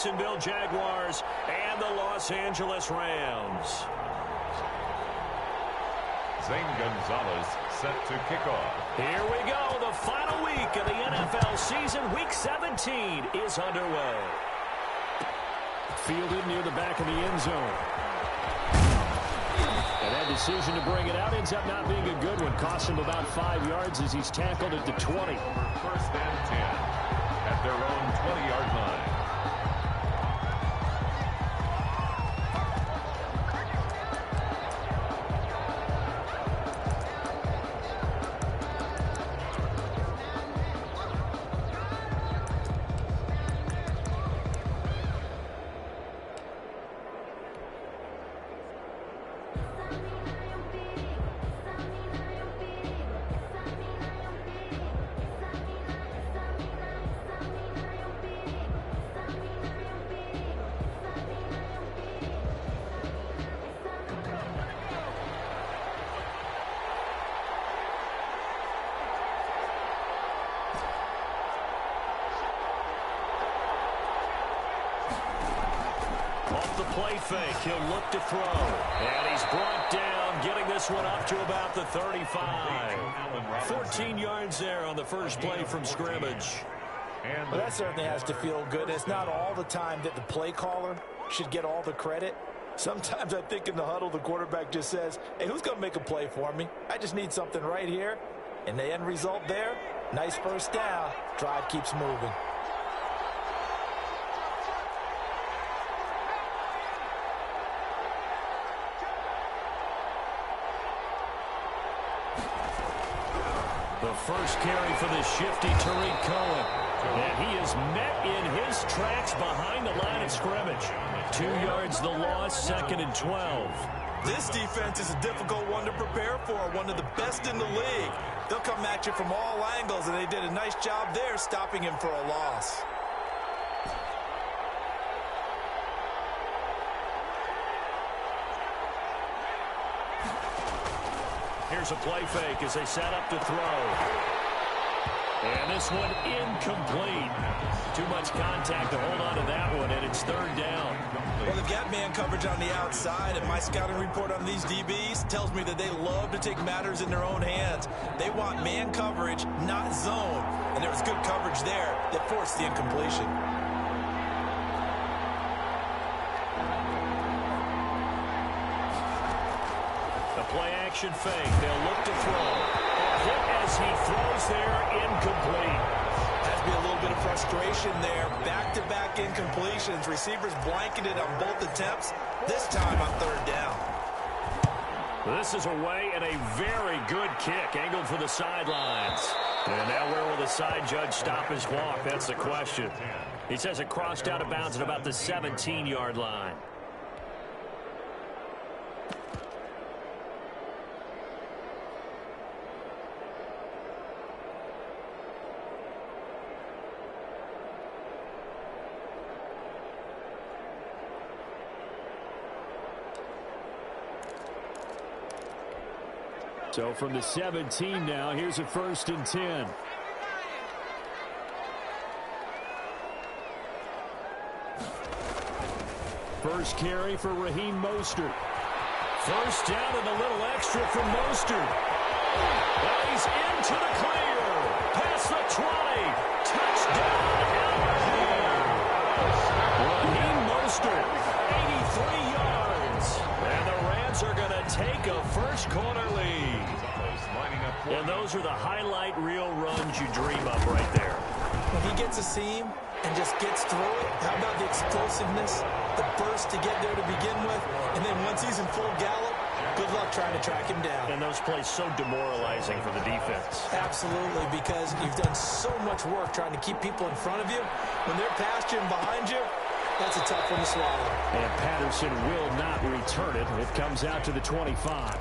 Jacksonville Jaguars and the Los Angeles Rams. Zane Gonzalez set to kick off. Here we go. The final week of the NFL season. Week 17 is underway. Fielded near the back of the end zone. And that decision to bring it out ends up not being a good one. Cost him about 5 yards as he's tackled at the 20. First and 10 at their own 20-yard line. Off the play fake, he'll look to throw. And he's brought down, getting this one up to about the 35. 14 yards there on the first play from scrimmage. Well, that certainly has to feel good. It's not all the time that the play caller should get all the credit. Sometimes I think in the huddle, the quarterback just says, hey, who's going to make a play for me? I just need something right here. And the end result there, nice first down. Drive keeps moving. The first carry for the shifty Tariq Cohen. And he is met in his tracks behind the line of scrimmage. 2 yards the loss, 2nd and 12. This defense is a difficult one to prepare for, one of the best in the league. They'll come at you from all angles, and they did a nice job there stopping him for a loss. Here's a play fake as they set up to throw. And this one incomplete. Too much contact to hold on to that one, and it's 3rd down. Well, they've got man coverage on the outside, and my scouting report on these DBs tells me that they love to take matters in their own hands. They want man coverage, not zone. And there was good coverage there that forced the incompletion. Play-action fake. They'll look to throw. A hit as he throws there, incomplete. Has to be a little bit of frustration there. Back-to-back incompletions. Receivers blanketed on both attempts, this time on 3rd down. This is away and a very good kick, angled for the sidelines. And now where will the side judge stop his walk? That's the question. He says it crossed out of bounds at about the 17-yard line. So from the 17 now, here's a 1st and 10. First carry for Raheem Mostert. First down and a little extra from Mostert. Well, he's into the clear. Past the 20. Touchdown, Raheem Mostert, 83 yards. And the Rams are going to take a first-quarter lead. And those are the highlight reel runs you dream of right there. When he gets a seam and just gets through it, how about the explosiveness, the burst to get there to begin with, and then once he's in full gallop, good luck trying to track him down. And those plays so demoralizing for the defense. Absolutely, because you've done so much work trying to keep people in front of you. When they're past you and behind you, that's a tough one to swallow. And Patterson will not return it. It comes out to the 25.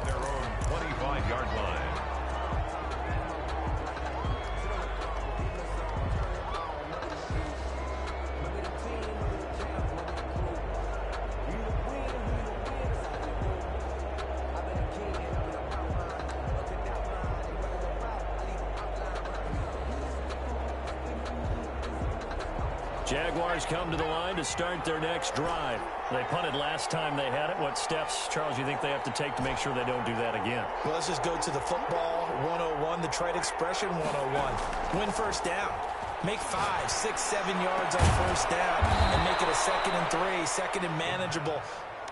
Their own 25-yard line. Jaguars come to the line to start their next drive. They punted last time they had it. What steps, Charles, you think they have to take to make sure they don't do that again? Well, let's just go to the football 101, the trade expression 101. Win first down. Make 5, 6, 7 yards on first down and make it a 2nd and 3, 2nd and manageable.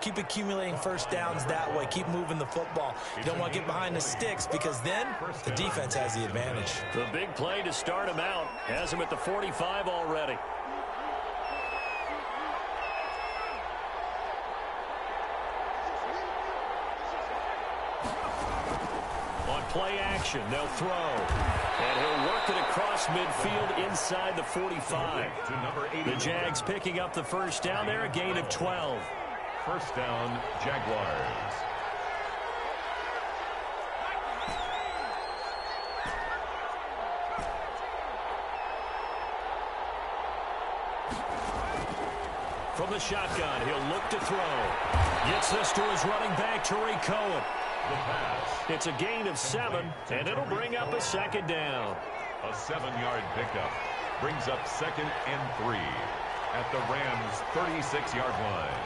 Keep accumulating first downs that way. Keep moving the football. You don't want to get behind the sticks because then the defense has the advantage. The big play to start him out has him at the 45 already. On play action, they'll throw. And he'll work it across midfield inside the 45. The Jags picking up the first down there, a gain of 12. First down, Jaguars. From the shotgun, he'll look to throw. Gets this to his running back, ComeUp. It's a gain of 7, and it'll bring up a 2nd down. A 7-yard pickup brings up 2nd and 3 at the Rams' 36-yard line.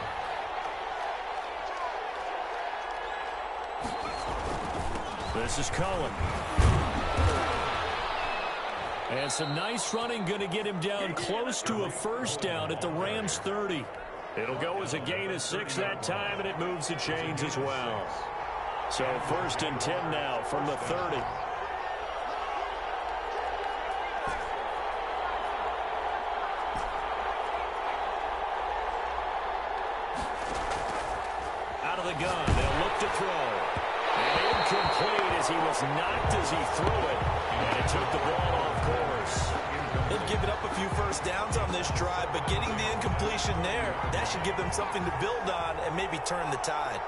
This is Cohen. And some nice running going to get him down close to a first down at the Rams' 30. It'll go as a gain of 6 that time, and it moves the chains as well. So 1st and 10 now from the 30. Out of the gun, they'll look to throw. And incomplete as he was knocked as he threw it. And it took the ball off course. They've given up a few first downs on this drive, but getting the incompletion there, that should give them something to build on and maybe turn the tide.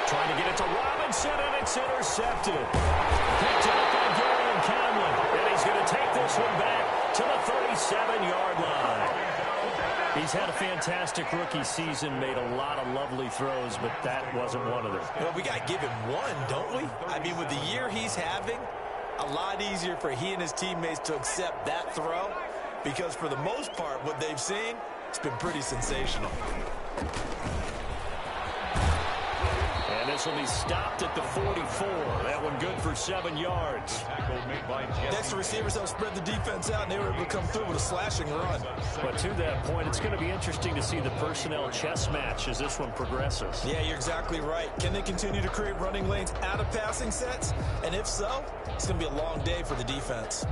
Trying to get it to Robinson, and it's intercepted. Picked up by Gary and Conlon, and he's going to take this one back to the 37-yard line. He's had a fantastic rookie season, made a lot of lovely throws, but that wasn't one of them. Well, we got to give him one, don't we? I mean, with the year he's having, a lot easier for he and his teammates to accept that throw because for the most part, what they've seen, it's been pretty sensational. And this will be stopped at the 44. That one good for 7 yards. Next, the receivers help spread the defense out, and they were able to come through with a slashing run. But to that point, it's going to be interesting to see the personnel chess match as this one progresses. Yeah, you're exactly right. Can they continue to create running lanes out of passing sets? And if so, it's going to be a long day for the defense.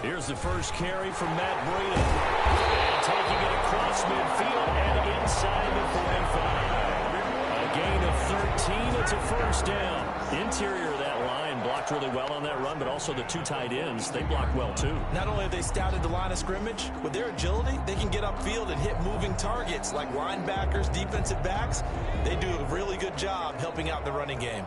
Here's the first carry from Matt Breida. And taking it across midfield and inside the 45. A gain of 13. It's a first down. Interior of that line blocked really well on that run, but also the 2 tight ends, they blocked well too. Not only have they scouted the line of scrimmage, with their agility, they can get upfield and hit moving targets like linebackers, defensive backs. They do a really good job helping out the running game.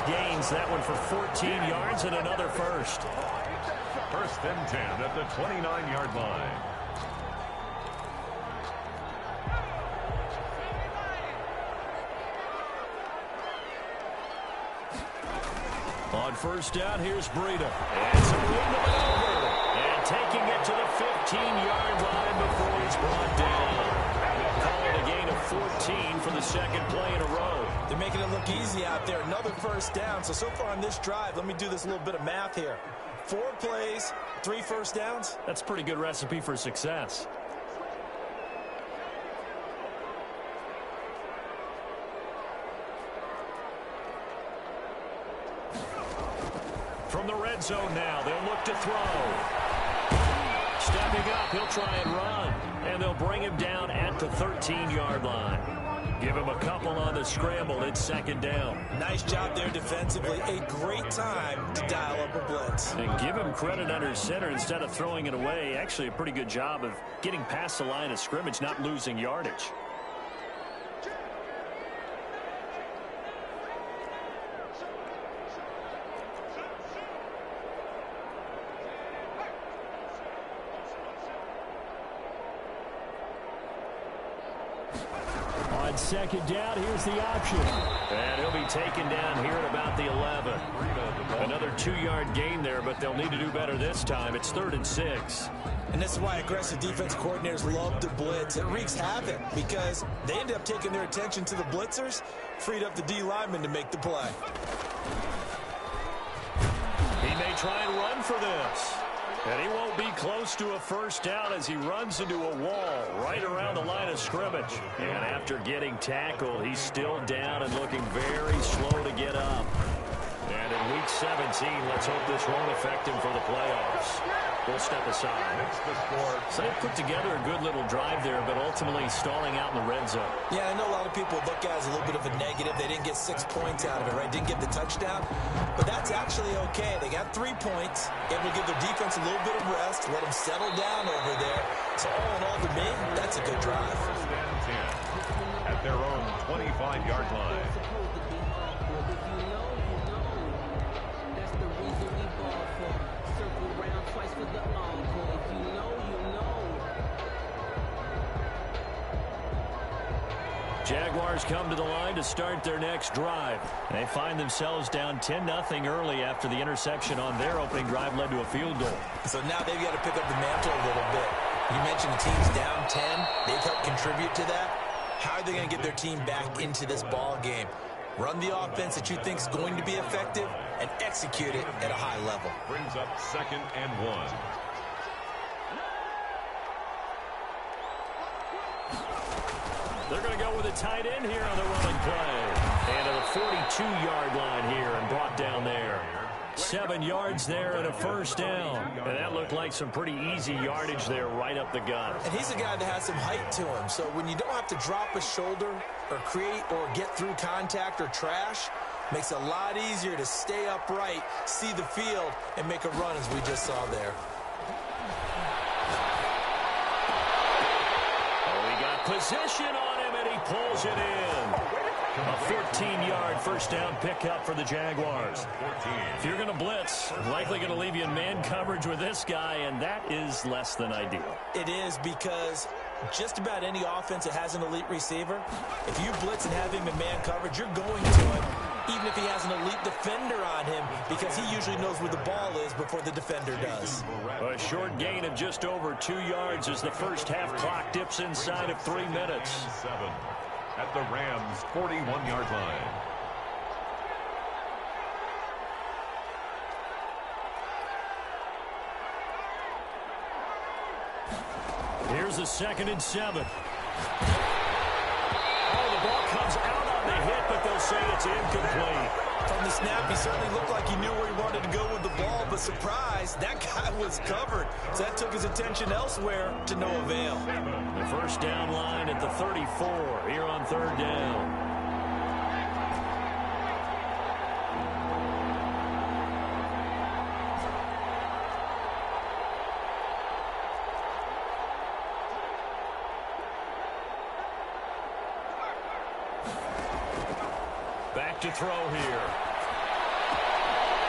Gains that one for 14 yards and another first. First and 10 at the 29-yard line. On first down, here's Breida. And some room to maneuver. And taking it to the 15-yard line before he's brought down. Call it a gain of 14 for the second play in a row. They're making it look easy out there. Another first down. So far on this drive, let me do this little bit of math here. 4 plays, 3 first downs. That's a pretty good recipe for success. From the red zone now, they'll look to throw. Stepping up, he'll try and run. And they'll bring him down at the 13-yard line. Give him a couple on the scramble. It's second down. Nice job there defensively. A great time to dial up a blitz. And give him credit under center instead of throwing it away. Actually, a pretty good job of getting past the line of scrimmage, not losing yardage. On second down, here's the option. And he'll be taken down here at about the 11. Another 2-yard gain there, but they'll need to do better this time. It's 3rd and 6. And this is why aggressive defense coordinators love to blitz. It wreaks havoc because they end up taking their attention to the blitzers, freed up the D lineman to make the play. He may try and run for this. And he won't be close to a first down as he runs into a wall right around the line of scrimmage. And after getting tackled, he's still down and looking very slow to get up. And in Week 17, let's hope this won't affect him for the playoffs. We'll step aside. So they put together a good little drive there, but ultimately stalling out in the red zone. Yeah, I know a lot of people look at it as a little bit of a negative. They didn't get 6 points out of it, right? Didn't get the touchdown. But that's actually okay. They got 3 points. Able to give their defense a little bit of rest, let them settle down over there. So all in all, to me, that's a good drive. First and 10 at their own 25-yard line. Jaguars come to the line to start their next drive. They find themselves down 10-0 early after the interception on their opening drive led to a field goal. So now they've got to pick up the mantle a little bit. You mentioned the team's down 10. They've helped contribute to that. How are they going to get their team back into this ball game? Run the offense that you think is going to be effective and execute it at a high level. Brings up 2nd and 1. They're going to go with a tight end here on the running play. And to the 42-yard line here and brought down there. 7 yards there and a first down. And that looked like some pretty easy yardage there right up the gut. And he's a guy that has some height to him. So when you don't have to drop a shoulder or create or get through contact or trash, makes it a lot easier to stay upright, see the field, and make a run as we just saw there. Position on him, and he pulls it in. A 14-yard first down pickup for the Jaguars. If you're going to blitz, likely going to leave you in man coverage with this guy, and that is less than ideal. It is because just about any offense that has an elite receiver, if you blitz and have him in man coverage, you're going to him, even if he has an elite defender on him, because he usually knows where the ball is before the defender does. A short gain of just over 2 yards as the first half clock dips inside of 3 minutes. 7 at the Rams' 41-yard line. Here's the 2nd and 7. Oh, the ball comes out on the hit, but they'll say it's incomplete. From the snap, he certainly looked like he knew where he wanted to go with the ball, but surprise, that guy was covered. So that took his attention elsewhere to no avail. The first down line at the 34 here on 3rd down. Back to throw here.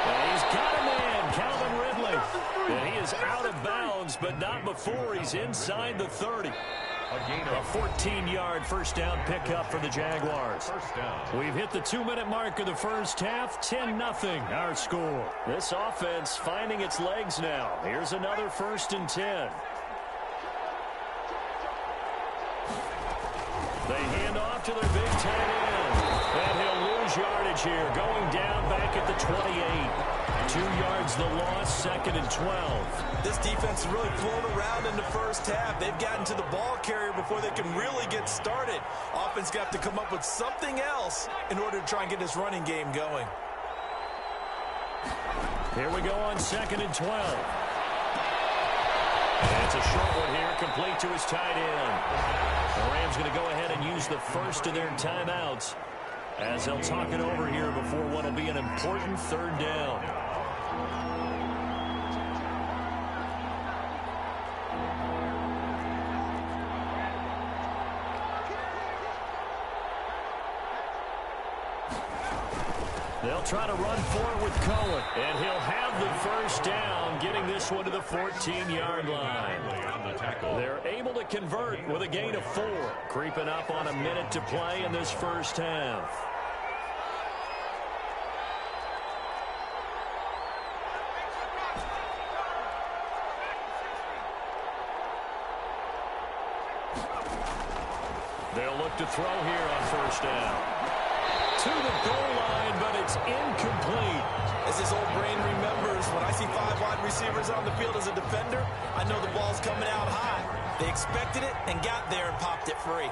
And he's got a man, Calvin Ridley. And he is out of bounds, but not before he's inside the 30. A 14-yard first down pickup for the Jaguars. We've hit the 2-minute mark of the first half. 10-0 our score. This offense finding its legs now. Here's another 1st and 10. They hand off to their big tight end. And he'll lose yardage here, going down back at the 28. 2 yards the loss, 2nd and 12. This defense has really flown around in the first half. They've gotten to the ball carrier before they can really get started. Offense got to come up with something else in order to try and get this running game going. Here we go on 2nd and 12. And it's a short one here, complete to his tight end. The Rams going to go ahead and use the first of their timeouts as they'll talk it over here before what will be an important third down. They'll try to run for it with Cohen, and he'll have the first down, getting this one to the 14-yard line. They're able to convert with a gain of 4, creeping up on a minute to play in this first half. They'll look to throw here on first down. To the goal line, but it's incomplete. As his old brain remembers, when I see 5 wide receivers on the field as a defender, I know the ball's coming out high. They expected it and got there and popped it free.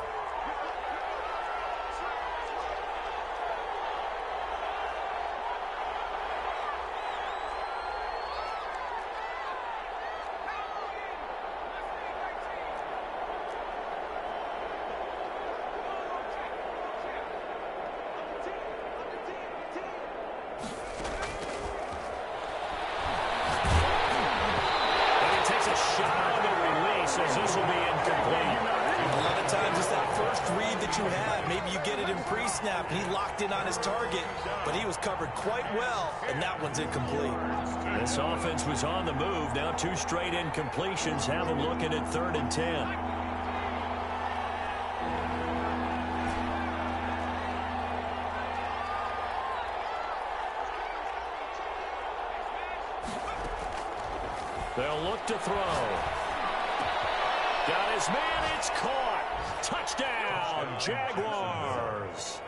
Snap, and he locked in on his target, but he was covered quite well, and that one's incomplete. This offense was on the move. Now 2 straight incompletions have them looking at 3rd and 10. They'll look to throw. Got his man, it's caught. Touchdown, Jaguars.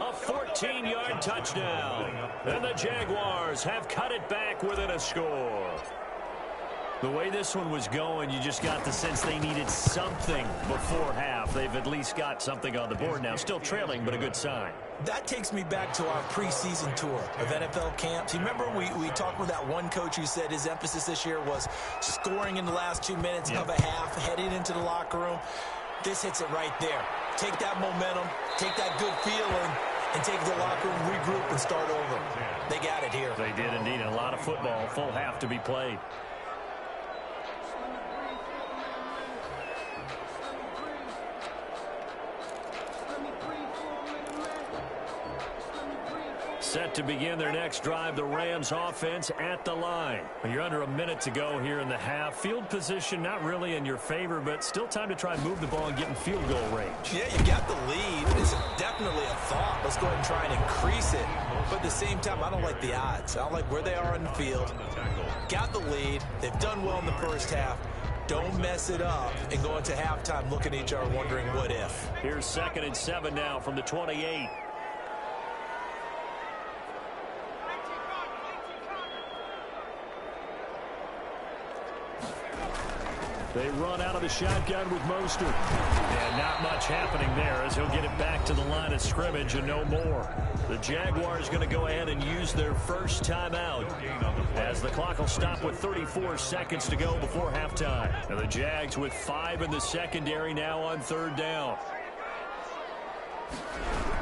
A 14-yard touchdown. And the Jaguars have cut it back within a score. The way this one was going, you just got the sense they needed something before half. They've at least got something on the board now. Still trailing, but a good sign. That takes me back to our preseason tour of NFL camps. You remember we talked with that one coach who said his emphasis this year was scoring in the last 2 minutes of a half, heading into the locker room. This hits it right there. Take that momentum, take that good feeling, and take the locker room, regroup, and start over. They got it here. They did indeed. A lot of football, full half to be played. Set to begin their next drive, the Rams offense at the line. You're under a minute to go here in the half. Field position not really in your favor, but still time to try and move the ball and get in field goal range. Yeah, you got the lead. It's definitely a thought. Let's go ahead and try and increase it. But at the same time, I don't like the odds. I don't like where they are in the field. Got the lead. They've done well in the first half. Don't mess it up and go into halftime looking at each other wondering what if. Here's 2nd and 7 now from the 28. They run out of the shotgun with Mostert. And not much happening there as he'll get it back to the line of scrimmage and no more. The Jaguars going to go ahead and use their first timeout as the clock will stop with 34 seconds to go before halftime. And the Jags with 5 in the secondary now on 3rd down.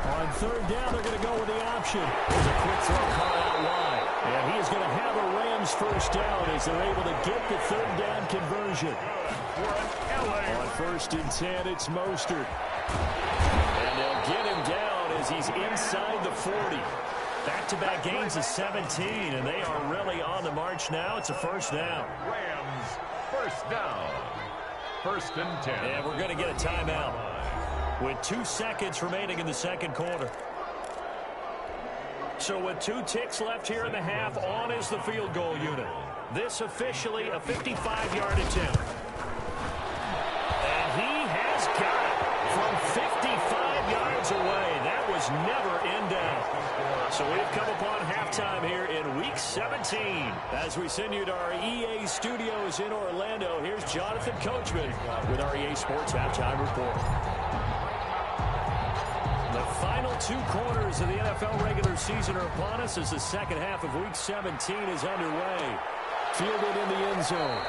On 3rd down, they're going to go with the option. There's a quick throw call out wide. And he is going to have a Rams first down as they're able to get the 3rd down conversion. On 1st and 10, it's Mostert. And they'll get him down as he's inside the 40. Back-to-back gains of 17, and they are really on the march now. It's a first down. Rams first down. 1st and 10. And we're going to get a timeout with 2 seconds remaining in the second quarter. So with 2 ticks left here in the half, on is the field goal unit. This officially a 55-yard attempt. And he has got it from 55 yards away. That was never in doubt. So we've come upon halftime here in Week 17. As we send you to our EA studios in Orlando, here's Jonathan Coachman with our EA Sports Halftime Report. The final 2 quarters of the NFL regular season are upon us as the second half of Week 17 is underway. Fielded in the end zone.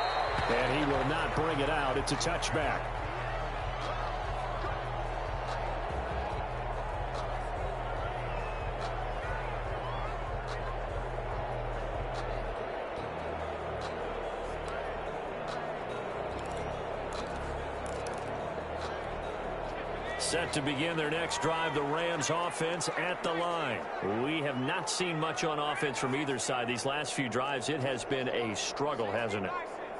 And he will not bring it out. It's a touchback. Set to begin their next drive, the Rams offense at the line. We have not seen much on offense from either side. These last few drives, it has been a struggle, hasn't it?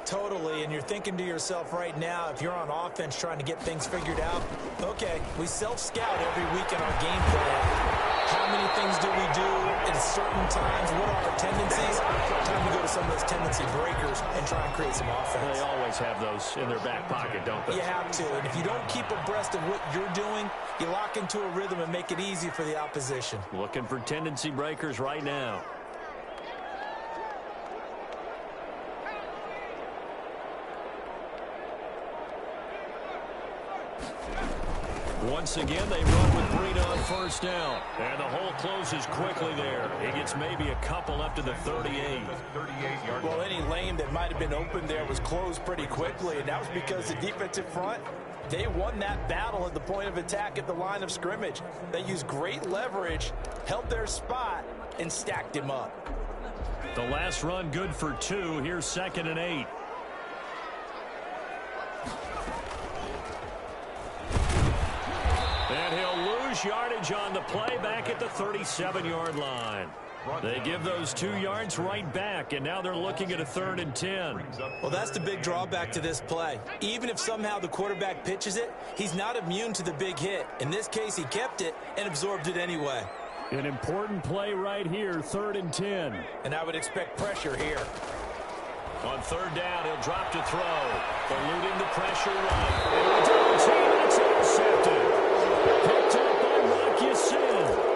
Totally, and you're thinking to yourself right now, if you're on offense trying to get things figured out, okay, we self-scout every week in our game plan. How many things do we do at certain times? What are our tendencies? Time to go to some of those tendency breakers and try and create some offense. They always have those in their back pocket, don't they? You have to, and if you don't keep abreast of what you're doing, you lock into a rhythm and make it easy for the opposition. Looking for tendency breakers right now. Once again, they run with Breida on first down. And the hole closes quickly there. He gets maybe a couple up to the 38. Well, any lane that might have been open there was closed pretty quickly, and that was because the defensive front, they won that battle at the point of attack at the line of scrimmage. They used great leverage, held their spot, and stacked him up. The last run good for 2. Here's 2nd and 8. And he'll lose yardage on the play back at the 37-yard line. They give those 2 yards right back, and now they're looking at a 3rd and 10. Well, that's the big drawback to this play. Even if somehow the quarterback pitches it, he's not immune to the big hit. In this case, he kept it and absorbed it anyway. An important play right here, 3rd and 10. And I would expect pressure here. On 3rd down, he'll drop to throw. Eluding the pressure right. And double team, and it's intercepted. Picked up by Rocky Sin.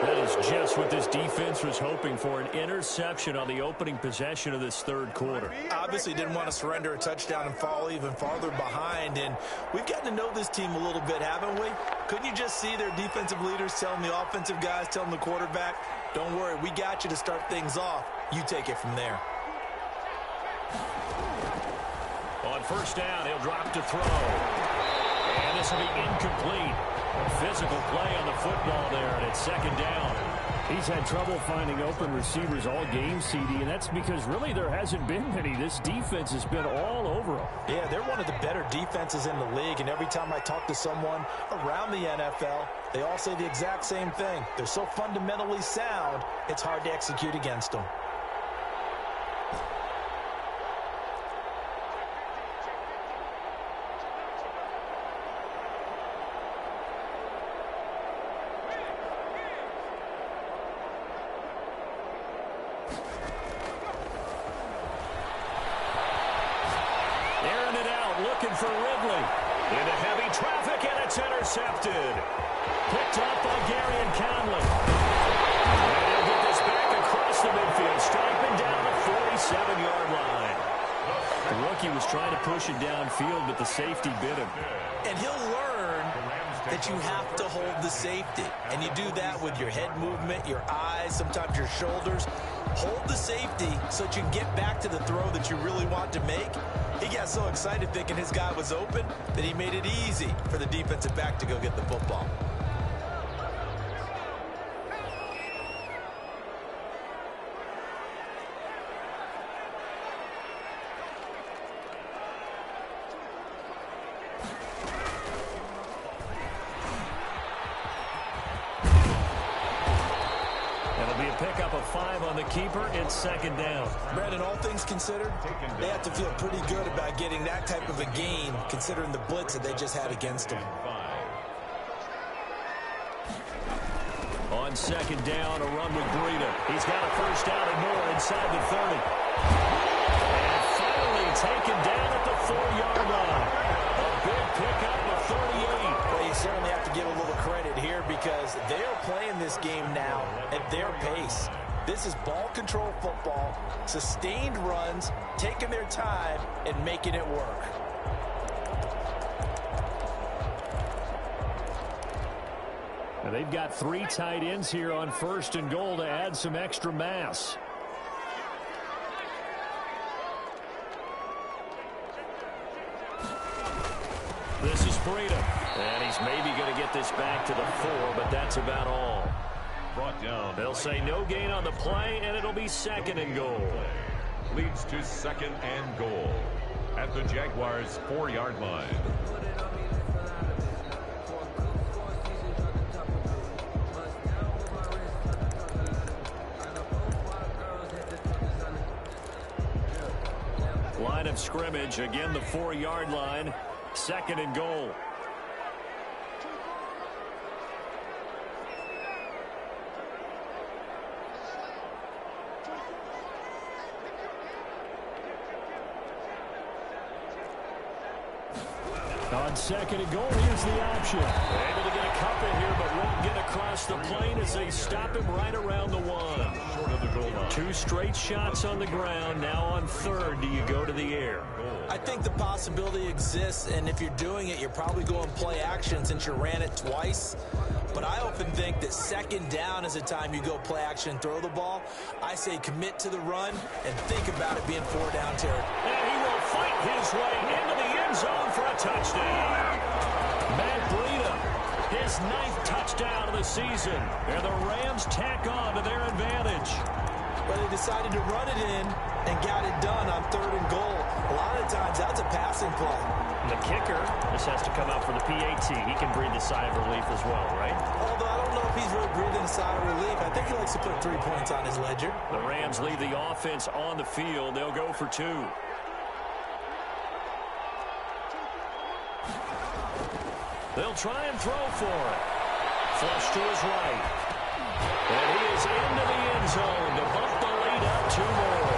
That is just what this defense was hoping for, an interception on the opening possession of this 3rd quarter. Obviously didn't want to surrender a touchdown and fall even farther behind, and we've gotten to know this team a little bit, haven't we? Couldn't you just see their defensive leaders telling the offensive guys, telling the quarterback, don't worry, we got you to start things off. You take it from there. On 1st down, he'll drop to throw. And this will be incomplete. Physical play on the football there, and it's 2nd down. He's had trouble finding open receivers all game, CD, and that's because really there hasn't been many. This defense has been all over them. Yeah, they're one of the better defenses in the league, and every time I talk to someone around the NFL, they all say the exact same thing. They're so fundamentally sound, it's hard to execute against them. For Ridley. Into heavy traffic, and it's intercepted. Picked up by Gary and Conley. And he'll get this back across the midfield, striping down the 47-yard line. The rookie was trying to push it downfield, but the safety bit him. And he'll learn that you have to hold the safety. And you do that with your head movement, your eyes, sometimes your shoulders. Hold the safety so that you can get back to the throw that you really want to make. He got so excited thinking his guy was open that he made it easy for the defensive back to go get the football. Pickup of 5 on the keeper. It's 2nd down. Brandon, all things considered, they have to feel pretty good about getting that type of a gain, considering the blitz that they just had against them. On 2nd down, a run with Breida. He's got a 1st down and more inside the 30. And finally taken down at the 4-yard line. A big pickup of 38. Well, you certainly have to give a little credit here because they are playing this game now at their pace. This is ball control football, sustained runs, taking their time and making it work. Now they've got 3 tight ends here on 1st and goal to add some extra mass. This is Breida. And he's maybe going to get this back to the 4, but that's about all. Brought down. They'll say no gain on the play, and it'll be 2nd and goal. Leads to 2nd and goal at the Jaguars' 4-yard line. Line of scrimmage, again the 4-yard line, 2nd and goal. On 2nd and goal, here's the option. Able to get a couple here, but won't get across the plane as they stop him right around the 1. Short of the goal line. 2 straight shots on the ground. Now on 3rd, do you go to the air? I think the possibility exists, and if you're doing it, you're probably going play action since you ran it twice. But I often think that 2nd down is the time you go play action and throw the ball. I say commit to the run and think about it being 4-down territory. And he will fight his way into the end zone for a touchdown. Matt Breida, his 9th touchdown of the season. And the Rams tack on to their advantage. But they decided to run it in and got it done on 3rd and goal. A lot of times that's a passing play. The kicker, this has to come out for the PAT. He can breathe a sigh of relief as well, right? Although I don't know if he's really breathing a sigh of relief. I think he likes to put 3 points on his ledger. The Rams leave the offense on the field. They'll go for 2. They'll try and throw for it. Flush to his right. And he is into the end zone to bump the lead up 2 more.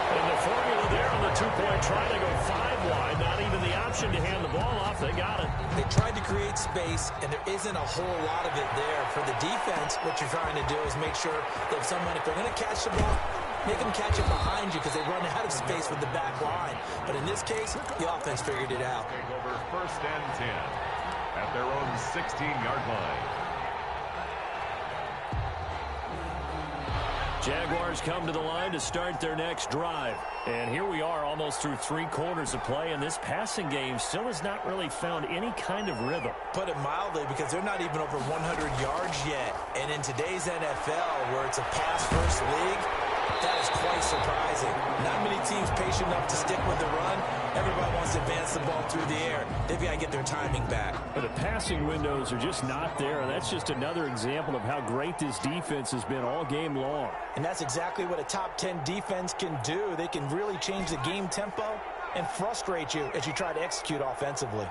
And the formula there on the 2-point try to go 5 wide. Not even the option to hand the ball off. They got it. They tried to create space, and there isn't a whole lot of it there. For the defense, what you're trying to do is make sure that if they're going to catch the ball, make them catch it behind you because they run out of space with the back line. But in this case, the offense figured it out. Take over 1st and 10 at their own 16-yard line. Jaguars come to the line to start their next drive. And here we are almost through 3 quarters of play, and this passing game still has not really found any kind of rhythm. Put it mildly, because they're not even over 100 yards yet. And in today's NFL, where it's a pass-first league, that is quite surprising. Not many teams patient enough to stick with the run. Everybody wants to advance the ball through the air. They've got to get their timing back. But the passing windows are just not there. That's just another example of how great this defense has been all game long. And that's exactly what a top 10 defense can do. They can really change the game tempo and frustrate you as you try to execute offensively.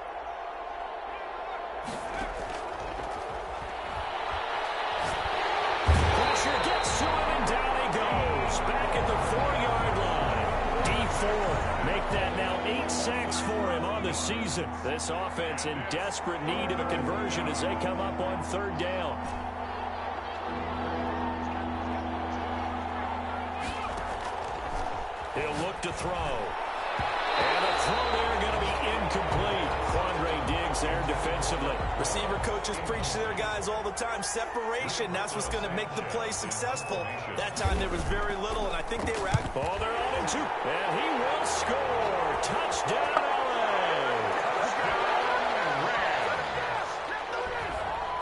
Pressure gets to him, and down he goes. Back at the 4-yard line. D4 make that now 8 sacks for him on the season. This offense in desperate need of a conversion as they come up on 3rd down. He'll look to throw. And a throw there going to be incomplete. Quandre Diggs there defensively. Receiver coaches preach to their guys all the time. Separation, that's what's going to make the play successful. That time there was very little, and I think they were actually... Oh, they're on into. And he will score. Touchdown, LA.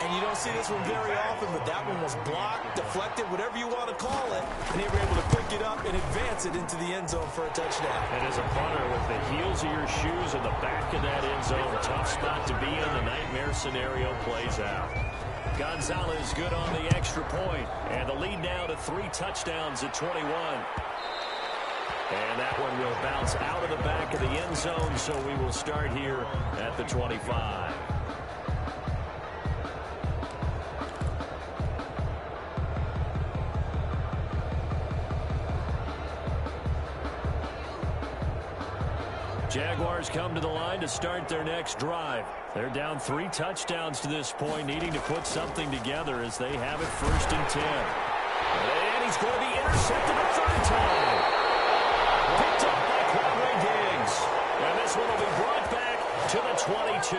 And you don't see this one very often, but that one was blocked, deflected, whatever you want to call it. And they were able to pick it up and advance it into the end zone for a touchdown. And as a punter, with the heels of your shoes in the back of that end zone, tough spot to be in. The nightmare scenario plays out. Gonzalez good on the extra point. And the lead now to 3 touchdowns at 21. And that one will bounce out of the back of the end zone, so we will start here at the 25. Jaguars come to the line to start their next drive. They're down 3 touchdowns to this point, needing to put something together as they have it 1st and 10. And he's going to be intercepted a 3rd time. Picked up by Quandre Diggs. And this one will be brought back to the 22.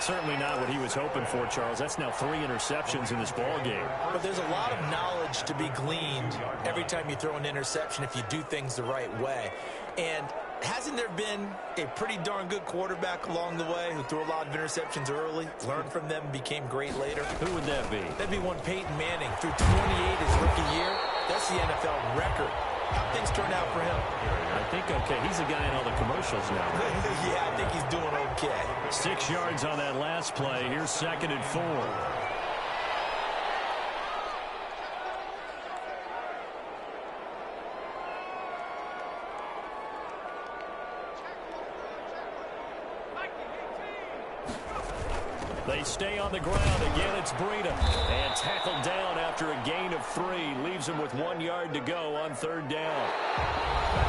Certainly not what he was hoping for, Charles. That's now 3 interceptions in this ball game. But there's a lot of knowledge to be gleaned every time you throw an interception if you do things the right way. And hasn't there been a pretty darn good quarterback along the way who threw a lot of interceptions early, learned from them, became great later? Who would that be? That'd be one Peyton Manning. Through 28 his rookie year, that's the NFL record. How things turn out for him? I think okay. He's a guy in all the commercials now. Yeah, I think he's doing okay. 6 yards on that last play. Here's 2nd and 4. They stay on the ground. Again, it's Breida. And tackled down after a gain of 3. Leaves him with 1 yard to go on 3rd down.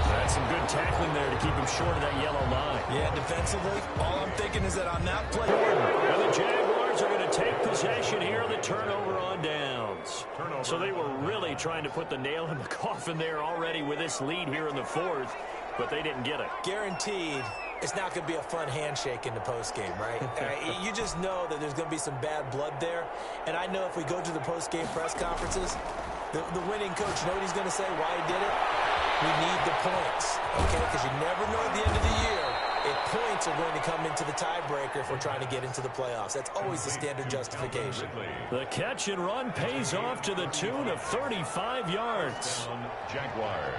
That's some good tackling there to keep him short of that yellow line. Yeah, defensively, all I'm thinking is that on that play, and the Jaguars are going to take possession here. The turnover on downs. So they were really trying to put the nail in the coffin there already with this lead here in the 4th, but they didn't get it. Guaranteed. It's not going to be a fun handshake in the postgame, right? You just know that there's going to be some bad blood there. And I know if we go to the postgame press conferences, the winning coach, you know what he's going to say, why he did it? We need the points, okay? Because you never know at the end of the year if points are going to come into the tiebreaker if we're trying to get into the playoffs. That's always the standard justification. The catch and run pays off to the tune of 35 yards. Jaguars.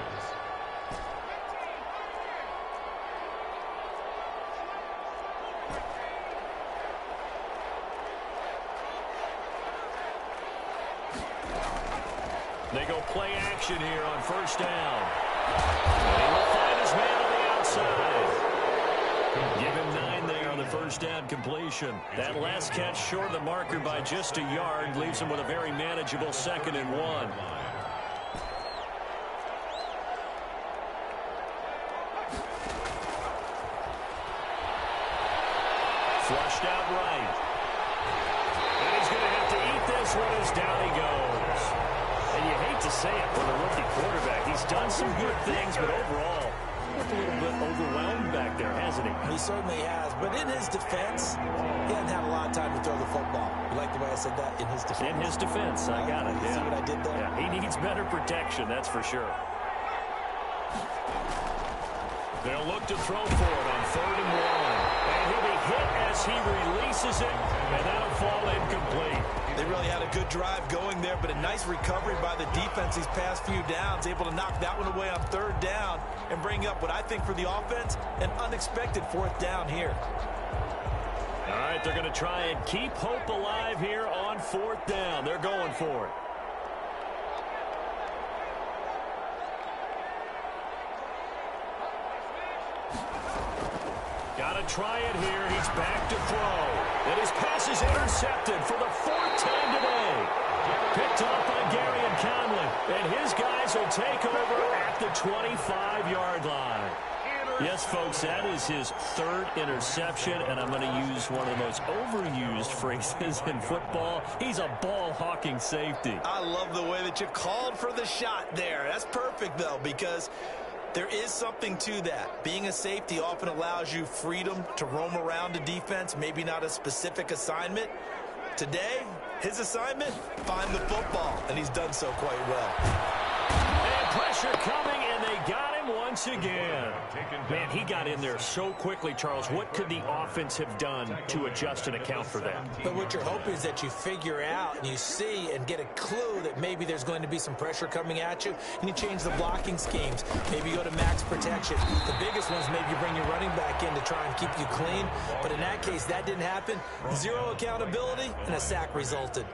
They go play action here on 1st down. And he will find his man on the outside. Give him 9 there on the 1st down completion. That last catch short of the marker by just a yard leaves him with a very manageable 2nd and 1. Flushed out right. And he's going to have to eat this one as down he goes. And you hate to say it for the rookie quarterback. He's done some good things, but overall, he's a little bit overwhelmed back there, hasn't he? He certainly has. But in his defense, he hasn't had a lot of time to throw the football. You like the way I said that? In his defense. In his defense. I got it. You see what I did there? Yeah, he needs better protection, that's for sure. They'll look to throw for it on 3rd and 1. And he'll be hit as he releases it, and that'll fall incomplete. They really had a good drive going there, but a nice recovery by the defense these past few downs, able to knock that one away on 3rd down and bring up what I think for the offense, an unexpected 4th down here. All right, they're going to try and keep hope alive here on 4th down. They're going for it. Got to try it here. He's back to throw. And his pass is intercepted for the 4th time today. Picked off by Gary and Conley. And his guys will take over at the 25-yard line. Yes, folks, that is his 3rd interception, and I'm going to use one of the most overused phrases in football. He's a ball-hawking safety. I love the way that you called for the shot there. That's perfect, though, because there is something to that. Being a safety often allows you freedom to roam around the defense, maybe not a specific assignment. Today, his assignment, find the football, and he's done so quite well. And pressure coming, and they got him once again. Man, he got in there so quickly, Charles. What could the offense have done to adjust and account for that? But what you're hoping is that you figure out and you see and get a clue that maybe there's going to be some pressure coming at you, and you change the blocking schemes. Maybe you go to max protection. The biggest ones, maybe you bring your running back in to try and keep you clean. But in that case, that didn't happen. 0 accountability, and a sack resulted.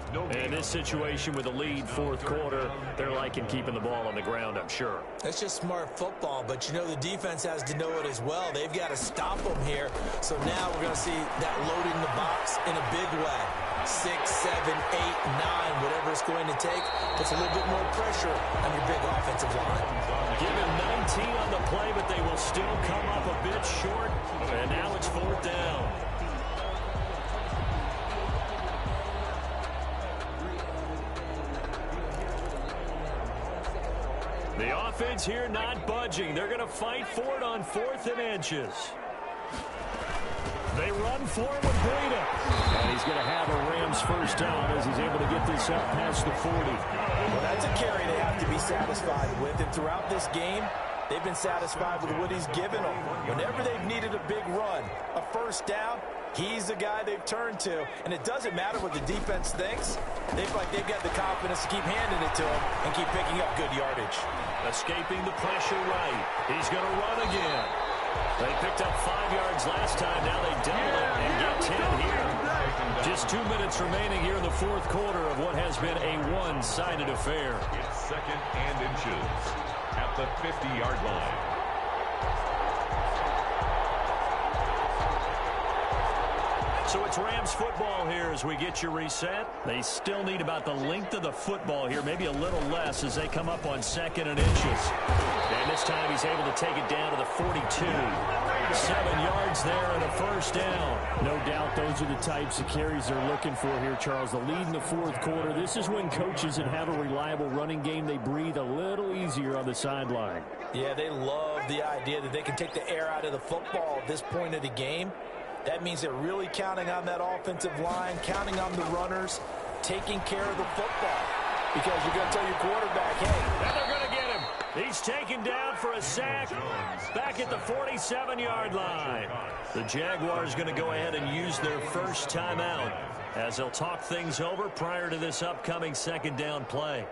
And this situation with a lead 4th quarter, they're liking keeping the ball on the ground, I'm sure. That's just smart football, but you know the defense has to know it as well. They've got to stop them here. So now we're going to see that loading the box in a big way. 6, 7, 8, 9, whatever it's going to take, puts a little bit more pressure on your big offensive line. Give him 19 on the play, but they will still come up a bit short. And now it's 4th down. The offense here not budging. They're going to fight for it on 4th and inches. They run for it with Breida. And he's going to have a Rams 1st down as he's able to get this up past the 40. Well, that's a carry they have to be satisfied with. And throughout this game, They've been satisfied with what he's given them. Whenever they've needed a big run, a first down, he's the guy they've turned to. And it doesn't matter what the defense thinks. They've got the confidence to keep handing it to him and keep picking up good yardage. Escaping the pressure right. He's going to run again. They picked up 5 yards last time. Now they double it and get 10 here. Just 2 minutes remaining here in the fourth quarter of what has been a one-sided affair. It's second and inches at the 50-yard line. So it's Rams football here as we get you reset. They still need about the length of the football here, maybe a little less as they come up on second and inches. And this time he's able to take it down to the 42. 7 yards there and a first down. No doubt those are the types of carries they're looking for here, Charles. The lead in the fourth quarter. This is when coaches that have a reliable running game, they breathe a little easier on the sideline. Yeah, they love the idea that they can take the air out of the football at this point of the game. That means they're really counting on that offensive line, counting on the runners, taking care of the football. Because you're going to tell your quarterback, hey. And they're going to get him. He's taken down for a sack back at the 47-yard line. The Jaguars going to go ahead and use their first timeout as they'll talk things over prior to this upcoming second down play.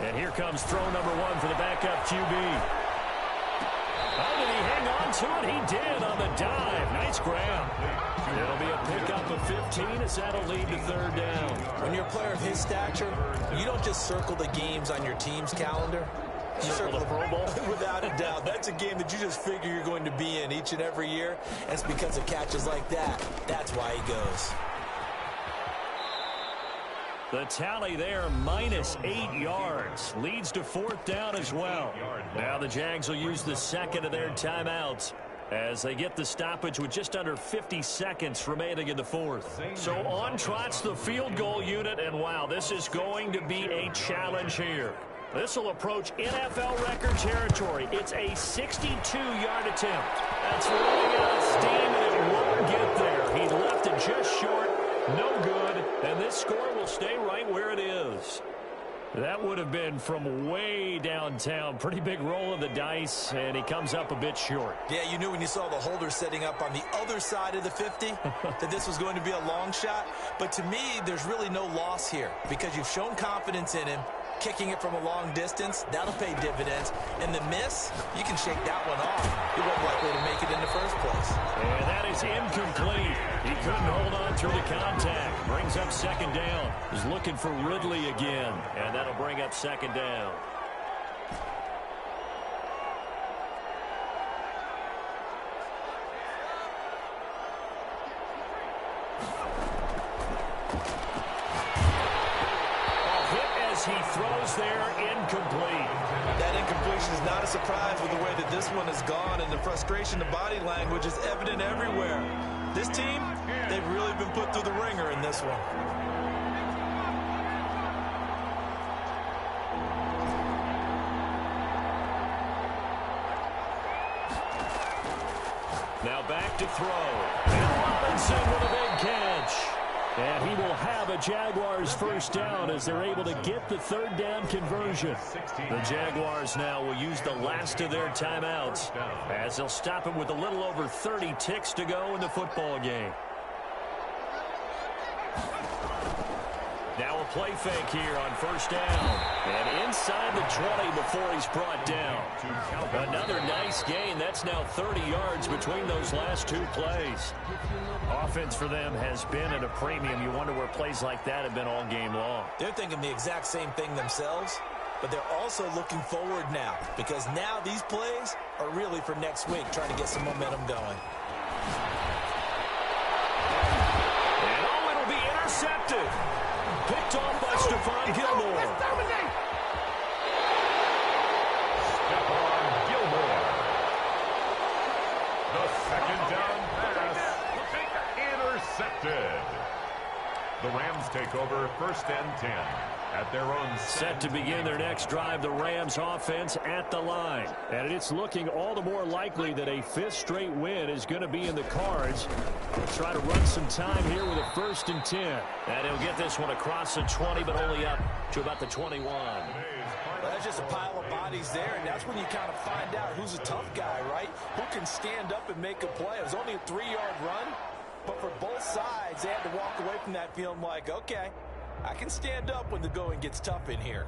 And here comes throw number 1 for the backup QB. Oh, did he hang on to it? He did on the dive. Nice grab. It'll be a pickup of 15 as that'll lead to third down. When you're a player of his stature, you don't just circle the games on your team's calendar. You circle the Pro Bowl. Without a doubt. That's a game that you just figure you're going to be in each and every year. And it's because of catches like that. That's why he goes. The tally there, minus 8 yards. Leads to fourth down as well. Now the Jags will use the second of their timeouts as they get the stoppage with just under 50 seconds remaining in the fourth. So on trots the field goal unit, and wow, this is going to be a challenge here. This will approach NFL record territory. It's a 62-yard attempt. That's running out of steam, and it won't get there. He left it just short. No good, and this score will stay right where it is. That would have been from way downtown. Pretty big roll of the dice, and he comes up a bit short. Yeah, you knew when you saw the holder setting up on the other side of the 50 that this was going to be a long shot. But to me, there's really no loss here because you've shown confidence in him. Kicking it from a long distance, that'll pay dividends. And the miss, you can shake that one off. He wasn't likely to make it in the first place. And that is incomplete. He couldn't hold on through the contact. Brings up second down. He's looking for Ridley again. And that'll bring up second down. He throws there, incomplete. That incompletion is not a surprise with the way that this one has gone, and the frustration, the body language is evident everywhere. This team, they've really been put through the ringer in this one. Now back to throw. And Robinson with a big catch. And he will have a Jaguars first down as they're able to get the third down conversion. The Jaguars now will use the last of their timeouts as they'll stop it with a little over 30 ticks to go in the football game. Now a play fake here on first down. And inside the 20 before he's brought down. Another nice gain. That's now 30 yards between those last two plays. Offense for them has been at a premium. You wonder where plays like that have been all game long. They're thinking the exact same thing themselves, but they're also looking forward now because now these plays are really for next week, trying to get some momentum going. And oh, it'll be intercepted. Picked off by Stephon Gilmore. Stephon Gilmore. The second down pass intercepted. The Rams take over first and 10. At their own set to begin their next drive, the Rams offense at the line. And it's looking all the more likely that a fifth straight win is going to be in the cards. They'll try to run some time here with a 1st and 10. And he'll get this one across the 20, but only up to about the 21. Well, that's just a pile of bodies there, and that's when you kind of find out who's a tough guy, right? Who can stand up and make a play. It was only a 3-yard run, but for both sides, they had to walk away from that feeling like, okay, I can stand up when the going gets tough in here.